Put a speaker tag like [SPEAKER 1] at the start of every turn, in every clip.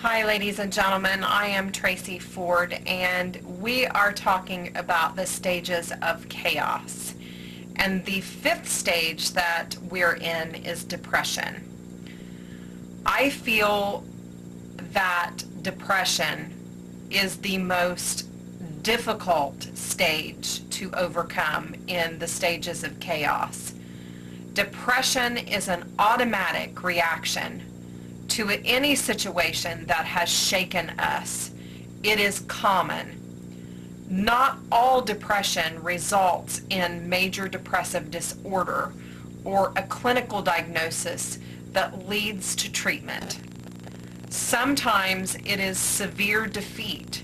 [SPEAKER 1] Hi ladies and gentlemen, I am Tracee Ford and we are talking about the stages of chaos. And the fifth stage that we're in is depression. I feel that depression is the most difficult stage to overcome in the stages of chaos. Depression is an automatic reaction to any situation that has shaken us. It is common. Not all depression results in major depressive disorder or a clinical diagnosis that leads to treatment. Sometimes it is severe defeat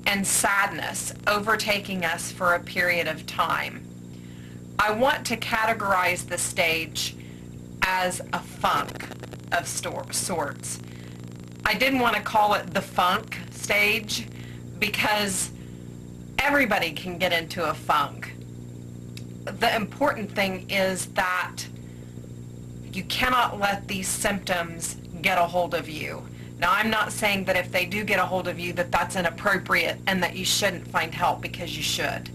[SPEAKER 1] and sadness overtaking us for a period of time. I want to categorize the stage as a funk of sorts. I didn't want to call it the funk stage because everybody can get into a funk. The important thing is that you cannot let these symptoms get a hold of you. Now, I'm not saying that if they do get a hold of you that that's inappropriate and that you shouldn't find help, because you should.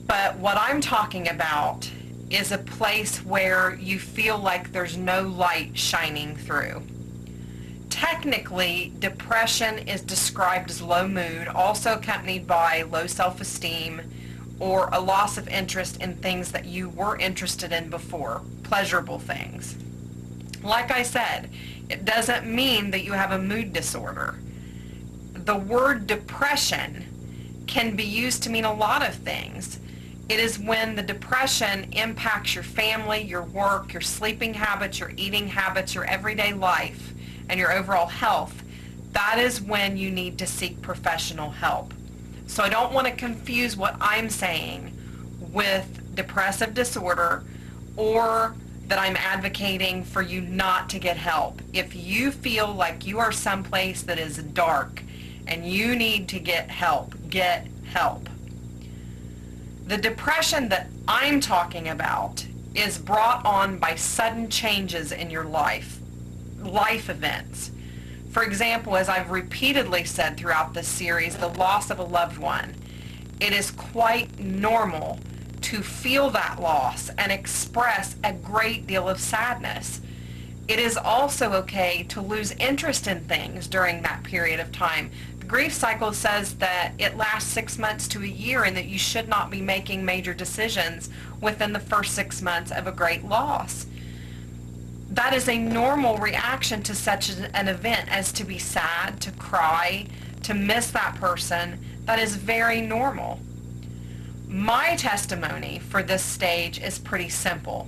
[SPEAKER 1] But what I'm talking about is a place where you feel like there's no light shining through. Technically, depression is described as low mood, also accompanied by low self-esteem or a loss of interest in things that you were interested in before, pleasurable things. Like I said, it doesn't mean that you have a mood disorder. The word depression can be used to mean a lot of things. It is when the depression impacts your family, your work, your sleeping habits, your eating habits, your everyday life, and your overall health. That is when you need to seek professional help. So I don't want to confuse what I'm saying with depressive disorder, or that I'm advocating for you not to get help. If you feel like you are someplace that is dark and you need to get help, get help. The depression that I'm talking about is brought on by sudden changes in your life events. For example, as I've repeatedly said throughout this series, the loss of a loved one. It is quite normal to feel that loss and express a great deal of sadness. It is also okay to lose interest in things during that period of time. The grief cycle says that it lasts 6 months to a year and that you should not be making major decisions within the first 6 months of a great loss. That is a normal reaction to such an event as to be sad, to cry, to miss that person. That is very normal. My testimony for this stage is pretty simple.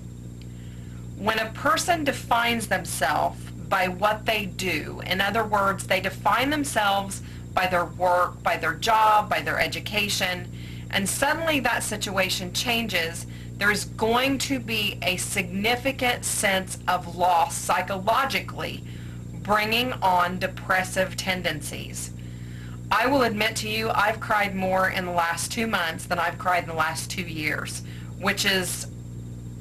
[SPEAKER 1] When a person defines themselves by what they do, in other words, they define themselves by their work, by their job, by their education, and suddenly that situation changes, there's going to be a significant sense of loss psychologically, bringing on depressive tendencies. I will admit to you, I've cried more in the last 2 months than I've cried in the last 2 years, which is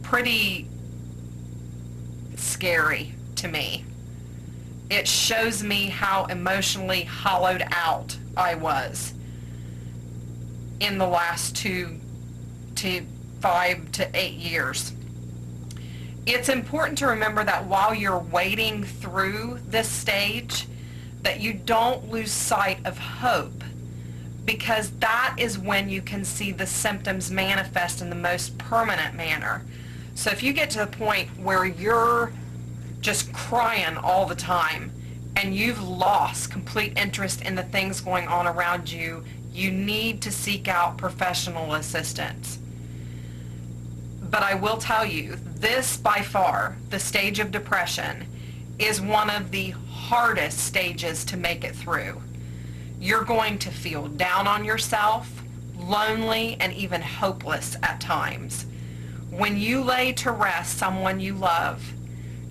[SPEAKER 1] pretty scary to me. It shows me how emotionally hollowed out I was in the last 2 to 5 to 8 years. It's important to remember that while you're wading through this stage, that you don't lose sight of hope, because that is when you can see the symptoms manifest in the most permanent manner. So if you get to the point where you're just crying all the time and you've lost complete interest in the things going on around you, you need to seek out professional assistance. But I will tell you, this by far, the stage of depression, is one of the hardest stages to make it through. You're going to feel down on yourself, lonely, and even hopeless at times. When you lay to rest someone you love,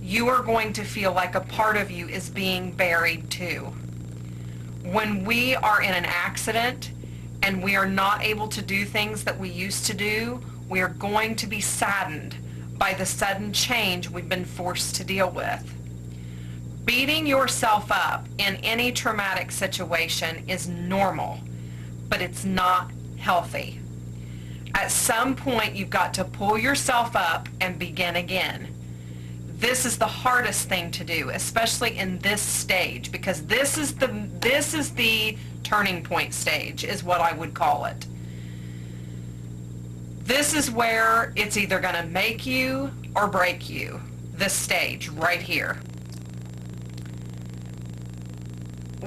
[SPEAKER 1] you are going to feel like a part of you is being buried too. When we are in an accident and we are not able to do things that we used to do, we are going to be saddened by the sudden change we've been forced to deal with. Beating yourself up in any traumatic situation is normal, but it's not healthy. At some point, you've got to pull yourself up and begin again. This is the hardest thing to do, especially in this stage, because this is the turning point stage, is what I would call it. This is where it's either going to make you or break you, this stage right here.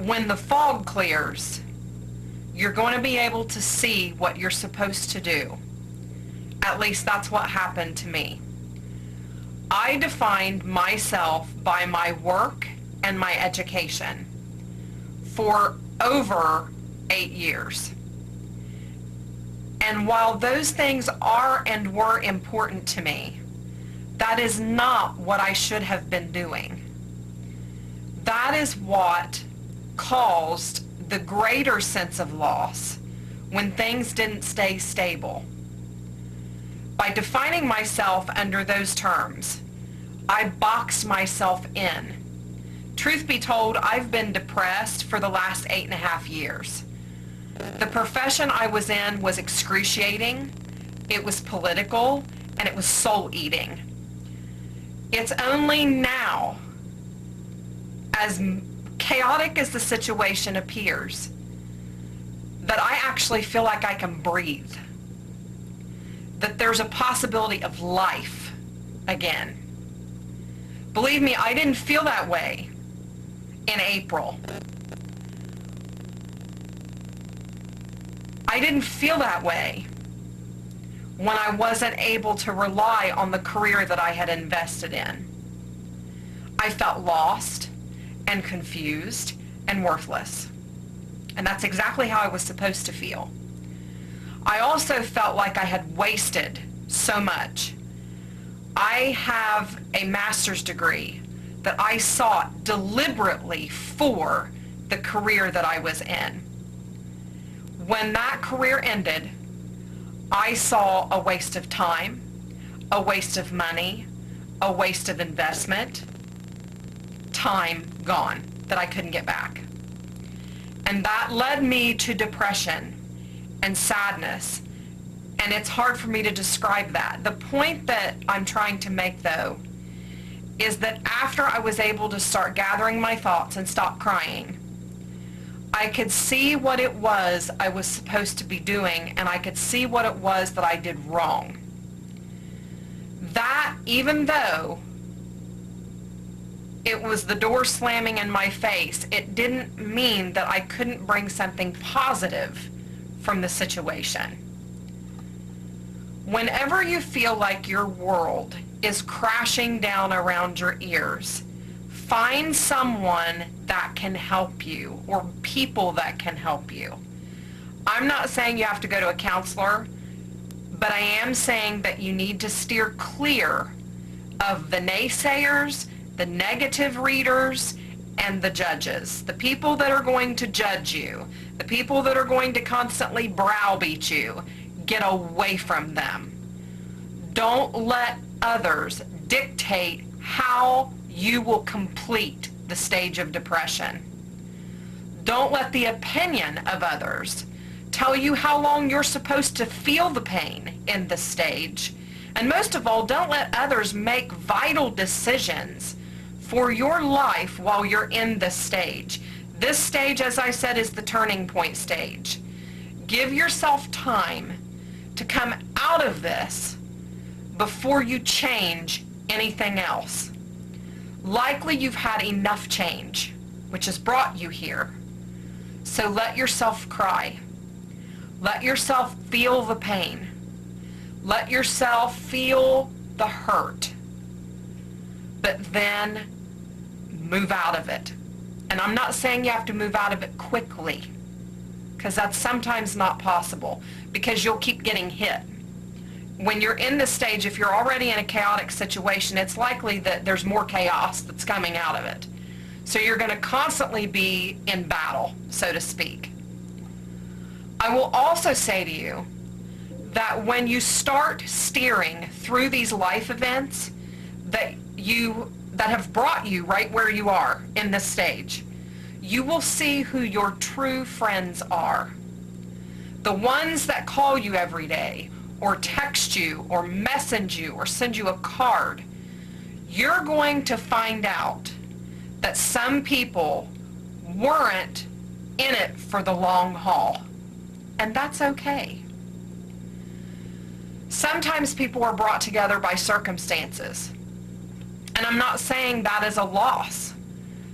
[SPEAKER 1] When the fog clears, you're going to be able to see what you're supposed to do. At least that's what happened to me. I defined myself by my work and my education for over 8 years. And while those things are and were important to me, that is not what I should have been doing. That is what caused the greater sense of loss when things didn't stay stable. By defining myself under those terms, I boxed myself in. Truth be told, I've been depressed for the last 8.5 years. The profession I was in was excruciating, it was political, and it was soul-eating. It's only now, as chaotic as the situation appears, that I actually feel like I can breathe. That there's a possibility of life again. Believe me, I didn't feel that way in April. I didn't feel that way when I wasn't able to rely on the career that I had invested in. I felt lost and confused and worthless. And that's exactly how I was supposed to feel. I also felt like I had wasted so much. I have a master's degree that I sought deliberately for the career that I was in. When that career ended, I saw a waste of time, a waste of money, a waste of investment, time gone that I couldn't get back. And that led me to depression and sadness. And it's hard for me to describe that. The point that I'm trying to make, though, is that after I was able to start gathering my thoughts and stop crying, I could see what it was I was supposed to be doing, and I could see what it was that I did wrong. That, even though it was the door slamming in my face, it didn't mean that I couldn't bring something positive from the situation. Whenever you feel like your world is crashing down around your ears, find someone that can help you, or people that can help you. I'm not saying you have to go to a counselor, but I am saying that you need to steer clear of the naysayers, the negative readers, and the judges. The people that are going to judge you, the people that are going to constantly browbeat you. Get away from them. Don't let others dictate how you will complete the stage of depression. Don't let the opinion of others tell you how long you're supposed to feel the pain in this stage. And most of all, don't let others make vital decisions for your life while you're in this stage. This stage, as I said, is the turning point stage. Give yourself time to come out of this before you change anything else. Likely you've had enough change, which has brought you here. So let yourself cry. Let yourself feel the pain. Let yourself feel the hurt. But then move out of it. And I'm not saying you have to move out of it quickly, because that's sometimes not possible, because you'll keep getting hit. When you're in this stage, if you're already in a chaotic situation, it's likely that there's more chaos that's coming out of it. So you're going to constantly be in battle, so to speak. I will also say to you that when you start steering through these life events, that you that have brought you right where you are in this stage, you will see who your true friends are. The ones that call you every day, or text you, or message you, or send you a card. You're going to find out that some people weren't in it for the long haul. And that's okay. Sometimes people are brought together by circumstances. And I'm not saying that is a loss.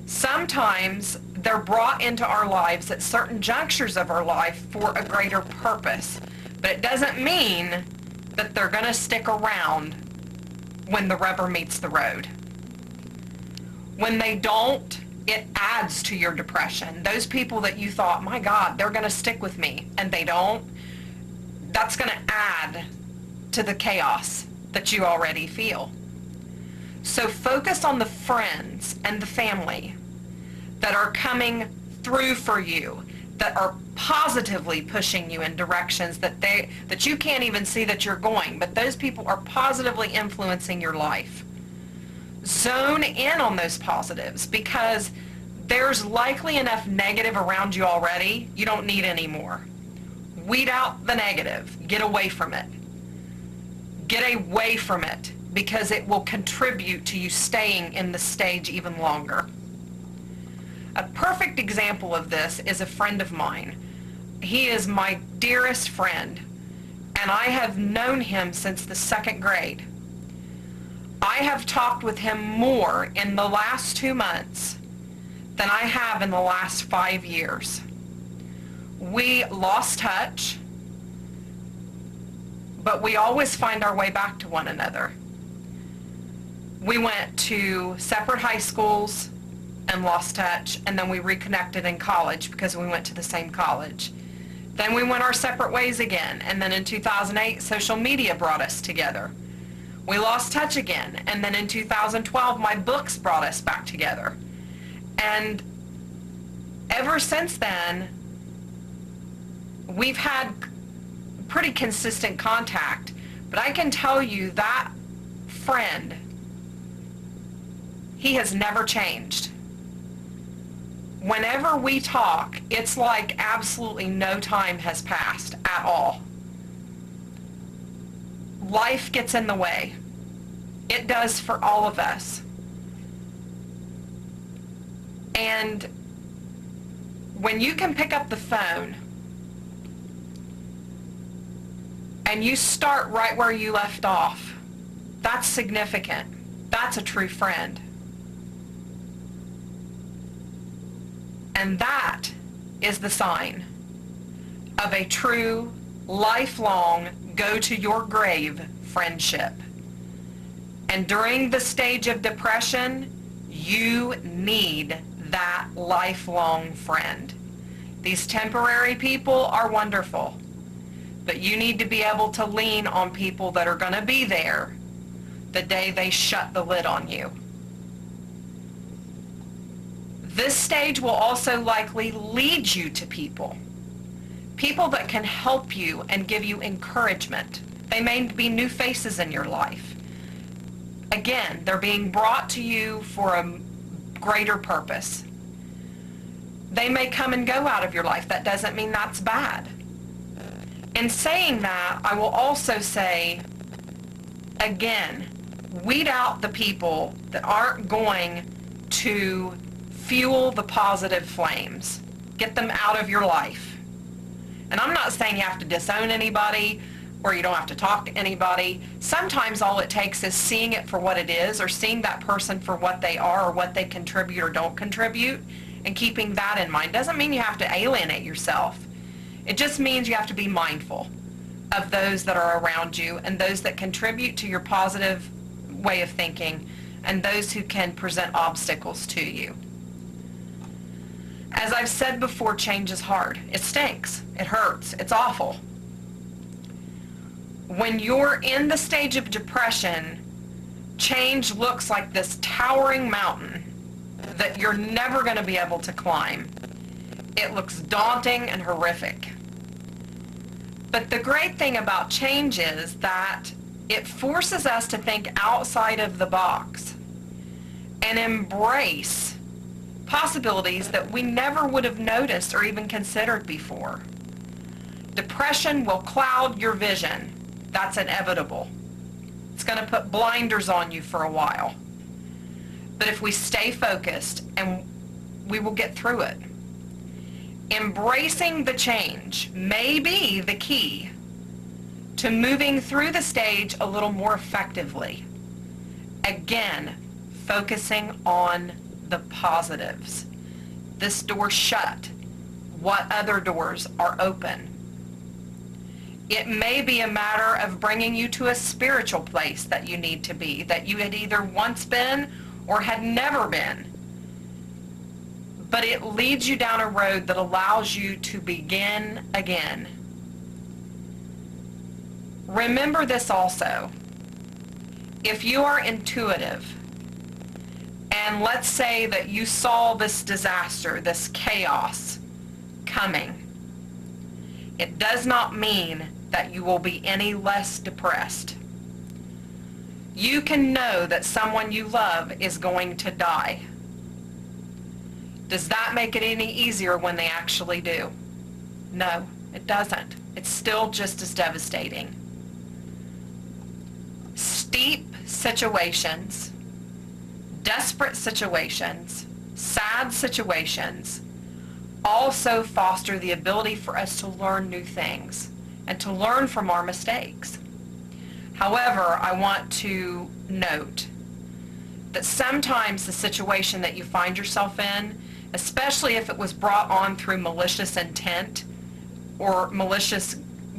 [SPEAKER 1] Sometimes they're brought into our lives at certain junctures of our life for a greater purpose. But it doesn't mean that they're going to stick around when the rubber meets the road. When they don't, it adds to your depression. Those people that you thought, my God, they're going to stick with me, and they don't, that's going to add to the chaos that you already feel. So focus on the friends and the family that are coming through for you, that are positively pushing you in directions that you can't even see that you're going, but those people are positively influencing your life. Zone in on those positives, because there's likely enough negative around you already. You don't need any more. Weed out the negative. Get away from it. Get away from it, because it will contribute to you staying in the stage even longer. A perfect example of this is a friend of mine. He is my dearest friend, and I have known him since the 2nd grade. I have talked with him more in the last 2 months than I have in the last 5 years. We lost touch, but we always find our way back to one another. We went to separate high schools and lost touch, and then we reconnected in college because we went to the same college. Then we went our separate ways again, and then in 2008, social media brought us together. We lost touch again, and then in 2012, my books brought us back together. And ever since then, we've had pretty consistent contact, but I can tell you that friend, he has never changed. Whenever we talk, it's like absolutely no time has passed at all. Life gets in the way. It does for all of us. And when you can pick up the phone and you start right where you left off, that's significant. That's a true friend. And that is the sign of a true, lifelong, go-to-your-grave friendship. And during the stage of depression, you need that lifelong friend. These temporary people are wonderful, but you need to be able to lean on people that are going to be there the day they shut the lid on you. This stage will also likely lead you to people that can help you and give you encouragement. They may be new faces in your life. Again, they're being brought to you for a greater purpose. They may come and go out of your life. That doesn't mean that's bad. In saying that, I will also say, again, weed out the people that aren't going to fuel the positive flames. Get them out of your life. And I'm not saying you have to disown anybody or you don't have to talk to anybody. Sometimes all it takes is seeing it for what it is, or seeing that person for what they are or what they contribute or don't contribute, and keeping that in mind. Doesn't mean you have to alienate yourself. It just means you have to be mindful of those that are around you and those that contribute to your positive way of thinking and those who can present obstacles to you. As I've said before, change is hard. It stinks. It hurts. It's awful. When you're in the stage of depression, change looks like this towering mountain that you're never going to be able to climb. It looks daunting and horrific. But the great thing about change is that it forces us to think outside of the box. and embrace possibilities that we never would have noticed or even considered before. Depression will cloud your vision. That's inevitable. It's going to put blinders on you for a while. But if we stay focused, and we will get through it. Embracing the change may be the key to moving through the stage a little more effectively. Again, focusing on the positives. This door shut. What other doors are open? It may be a matter of bringing you to a spiritual place that you need to be, that you had either once been or had never been. But it leads you down a road that allows you to begin again. Remember this also. If you are intuitive, and let's say that you saw this disaster, this chaos coming, it does not mean that you will be any less depressed. You can know that someone you love is going to die. Does that make it any easier when they actually do? No, it doesn't. It's still just as devastating. Steep situations, desperate situations, sad situations also foster the ability for us to learn new things and to learn from our mistakes. However, I want to note that sometimes the situation that you find yourself in, especially if it was brought on through malicious intent or malicious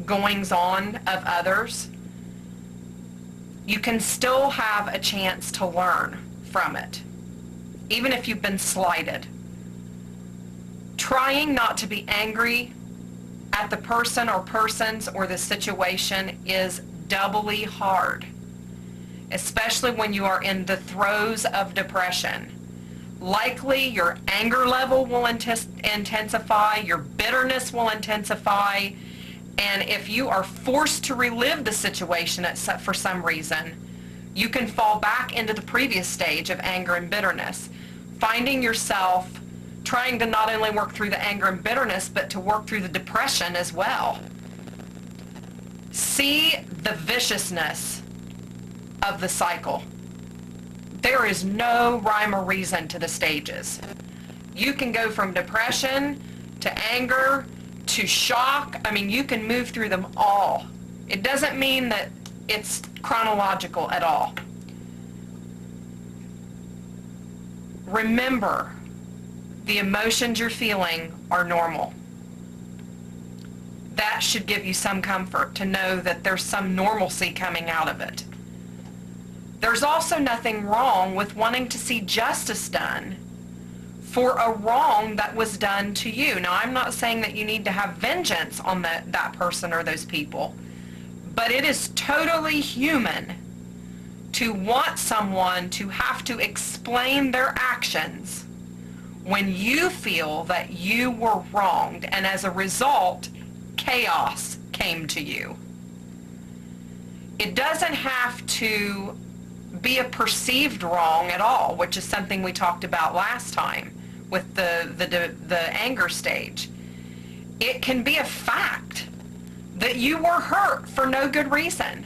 [SPEAKER 1] goings-on of others, you can still have a chance to learn from it, even if you've been slighted. Trying not to be angry at the person or persons or the situation is doubly hard, especially when you are in the throes of depression. Likely your anger level will intensify, your bitterness will intensify, and if you are forced to relive the situation for some reason, you can fall back into the previous stage of anger and bitterness, finding yourself trying to not only work through the anger and bitterness, but to work through the depression as well. See the viciousness of the cycle. There is no rhyme or reason to the stages. You can go from depression to anger to shock. I mean, you can move through them all. It doesn't mean that it's chronological at all. Remember, the emotions you're feeling are normal. That should give you some comfort to know that there's some normalcy coming out of it. There's also nothing wrong with wanting to see justice done for a wrong that was done to you. Now, I'm not saying that you need to have vengeance on that person or those people, but it is totally human to want someone to have to explain their actions when you feel that you were wronged, and as a result, chaos came to you. It doesn't have to be a perceived wrong at all, which is something we talked about last time with the anger stage. It can be a fact that you were hurt for no good reason,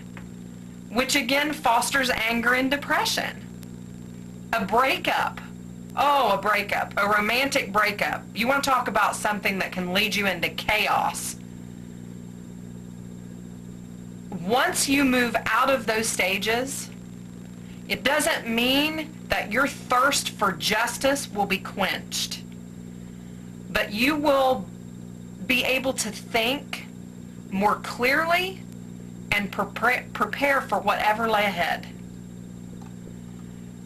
[SPEAKER 1] which again fosters anger and depression. A breakup. Oh, a breakup. A romantic breakup. You want to talk about something that can lead you into chaos. Once you move out of those stages, it doesn't mean that your thirst for justice will be quenched, but you will be able to think more clearly and prepare for whatever lay ahead.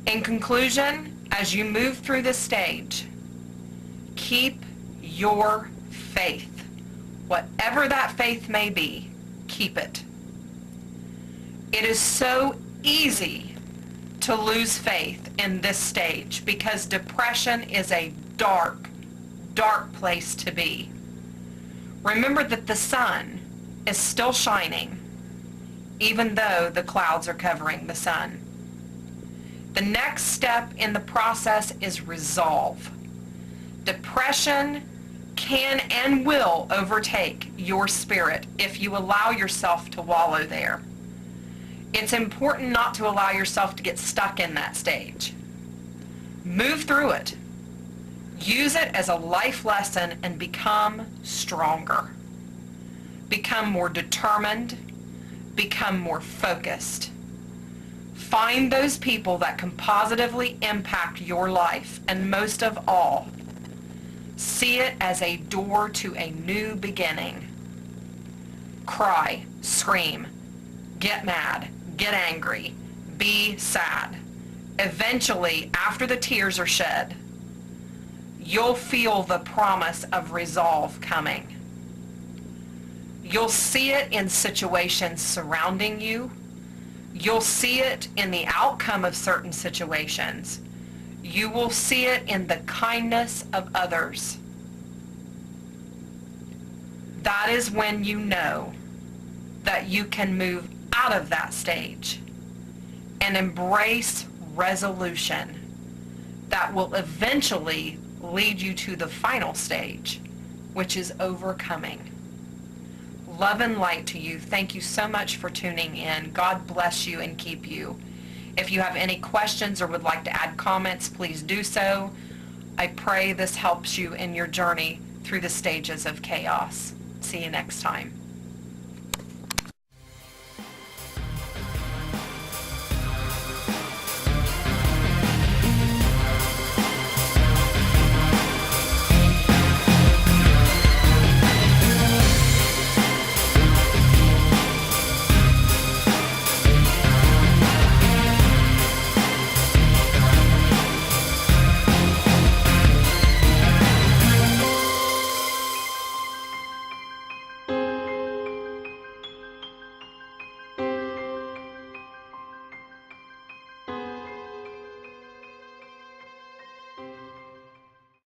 [SPEAKER 1] In conclusion, as you move through this stage, keep your faith. Whatever that faith may be, keep it. It is so easy to lose faith in this stage because depression is a dark, dark place to be. Remember that the sun is still shining, even though the clouds are covering the sun. The next step in the process is resolve. Depression can and will overtake your spirit if you allow yourself to wallow there. It's important not to allow yourself to get stuck in that stage. Move through it. Use it as a life lesson and become stronger. Become more determined. Become more focused. Find those people that can positively impact your life, and most of all, see it as a door to a new beginning. Cry, scream, get mad, get angry, be sad. Eventually, after the tears are shed, you'll feel the promise of resolve coming. You'll see it in situations surrounding you. You'll see it in the outcome of certain situations. You will see it in the kindness of others. That is when you know that you can move out of that stage and embrace resolution that will eventually lead you to the final stage, which is overcoming. Love and light to you. Thank you so much for tuning in. God bless you and keep you. If you have any questions or would like to add comments, please do so. I pray this helps you in your journey through the stages of chaos. See you next time.